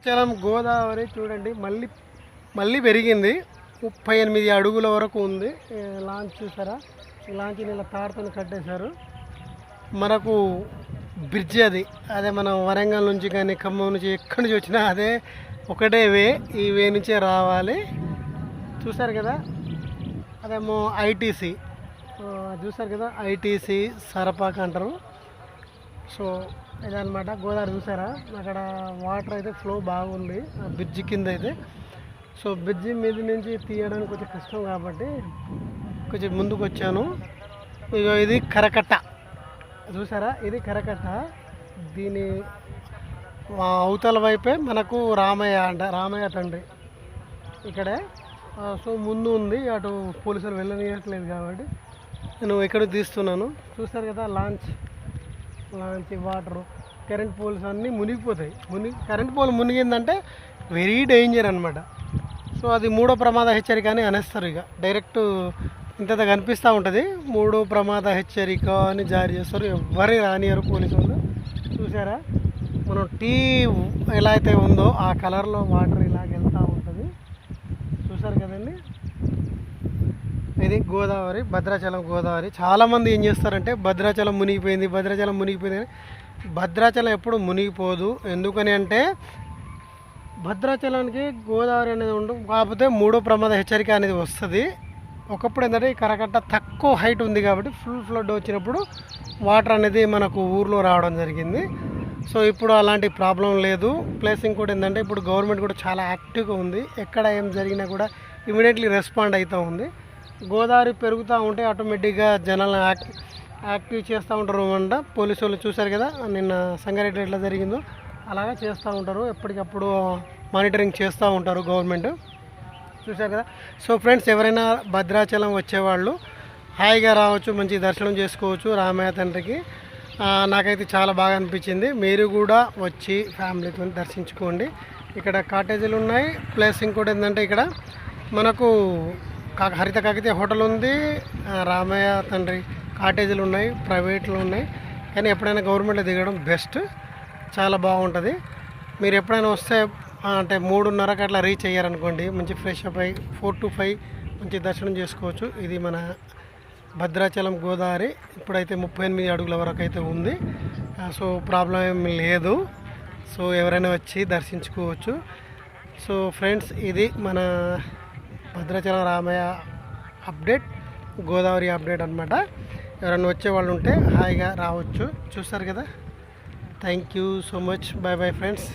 భద్రాచలం గోదావరి చూడండి మళ్ళీ పెరిగింది. 38 అడుగుల వరకు ఉంది. లాంచ్ చూసారా, ఈ లాంచ్ ఇలా తాడుతో కట్టేశారు. మనకు బ్రిడ్జ్ అదే మనం వరంగల్ నుంచి కానీ ఖమ్మం నుంచి ఎక్కడి నుంచి వచ్చినా అదే ఒకటే వే, ఈ వే నుంచే రావాలి. చూసారు కదా, అదేమో ఐటీసీ చూసారు కదా, ఐటీసీ సరపాక అంటారు. సో ఇదనమాట గోదావరి. చూసారా అక్కడ వాటర్ అయితే ఫ్లో బాగుంది బ్రిడ్జి కింద అయితే. సో బ్రిడ్జి మీద నుంచి తీయడానికి కొంచెం కష్టం కాబట్టి కొంచెం ముందుకు వచ్చాను. ఇక ఇది కరకట్ట చూసారా, ఇది కరకట్ట. దీని అవతల వైపే మనకు రామయ్య తండ్రి ఇక్కడే. సో ముందు ఉంది, అటు పోలీసులు వెళ్ళనియట్లేదు కాబట్టి నేను ఇక్కడ తీస్తున్నాను. చూస్తారు కదా లాంచ్ వాటరు, కరెంట్ పోల్స్ అన్నీ మునిగిపోతాయి. కరెంట్ పోల్ మునిగిందంటే వెరీ డేంజర్ అనమాట. సో అది 3వ ప్రమాద హెచ్చరిక అని అనేస్తారు. ఇక డైరెక్ట్ ఇంత కనిపిస్తూ ఉంటుంది, 3వ ప్రమాద హెచ్చరిక అని జారీ చేస్తారు. ఎవరి రానియరు పోలీసు వాళ్ళు. చూసారా, మనం టీ ఎలా అయితే ఉందో ఆ కలర్లో వాటర్ ఇలాగ వెళ్తూ ఉంటుంది. చూసారు కదండి, ఇది గోదావరి, భద్రాచలం గోదావరి. చాలామంది ఏం చేస్తారంటే భద్రాచలం మునిగిపోయింది అని. భద్రాచలం ఎప్పుడు మునిగిపోదు. ఎందుకని అంటే భద్రాచలానికి గోదావరి అనేది ఉండదు, కాకపోతే 3వ ప్రమాద హెచ్చరిక అనేది వస్తుంది. ఒకప్పుడు ఏంటంటే ఈ కరకట్ట తక్కువ హైట్ ఉంది కాబట్టి ఫుల్ ఫ్లడ్ వచ్చినప్పుడు వాటర్ అనేది మనకు ఊర్లో రావడం జరిగింది. సో ఇప్పుడు అలాంటి ప్రాబ్లం లేదు. ప్లస్ ఇంకోటి ఏంటంటే ఇప్పుడు గవర్నమెంట్ కూడా చాలా యాక్టివ్గా ఉంది. ఎక్కడ ఏం జరిగినా కూడా ఇమీడియట్లీ రెస్పాండ్ అవుతూ ఉంది. గోదావరి పెరుగుతూ ఉంటే ఆటోమేటిక్గా జనాలను యాక్టివ్ చేస్తూ ఉంటారు అంట. పోలీసు వాళ్ళు చూశారు కదా నిన్న సంగారెడ్డి ఎట్లా జరిగిందో అలాగే చేస్తూ ఉంటారు. ఎప్పటికప్పుడు మానిటరింగ్ చేస్తూ ఉంటారు గవర్నమెంట్. చూశారు కదా. సో ఫ్రెండ్స్, ఎవరైనా భద్రాచలం వచ్చేవాళ్ళు హాయిగా రావచ్చు, మంచి దర్శనం చేసుకోవచ్చు రామయ్య తండ్రికి. నాకైతే చాలా బాగా అనిపించింది. మీరు కూడా వచ్చి ఫ్యామిలీతో దర్శించుకోండి. ఇక్కడ కాటేజీలు ఉన్నాయి. ప్లస్ ఇంకోటి ఏంటంటే ఇక్కడ మనకు హరిత కాకతీయ హోటల్ ఉంది, రామయ్య తండ్రి కాటేజీలు ఉన్నాయి, ప్రైవేట్లు ఉన్నాయి. కానీ ఎప్పుడైనా గవర్నమెంట్లో దిగడం బెస్ట్, చాలా బాగుంటుంది. మీరు ఎప్పుడైనా వస్తే అంటే 3:30కి అట్లా రీచ్ అయ్యారనుకోండి, మంచి ఫ్రెష్ అప్ అయ్యి 4 to 5 మంచి దర్శనం చేసుకోవచ్చు. ఇది మన భద్రాచలం గోదావరి. ఇప్పుడైతే 38 అడుగుల వరకు అయితే ఉంది. సో ప్రాబ్లం ఏమి లేదు. సో ఎవరైనా వచ్చి దర్శించుకోవచ్చు. సో ఫ్రెండ్స్, ఇది మన భద్రాచలం రామయ్య అప్డేట్, గోదావరి అప్డేట్ అనమాట. ఎవరైనా వచ్చే వాళ్ళు ఉంటే హాయిగా రావచ్చు. చూస్తారు కదా. Thank you so much. Bye bye friends.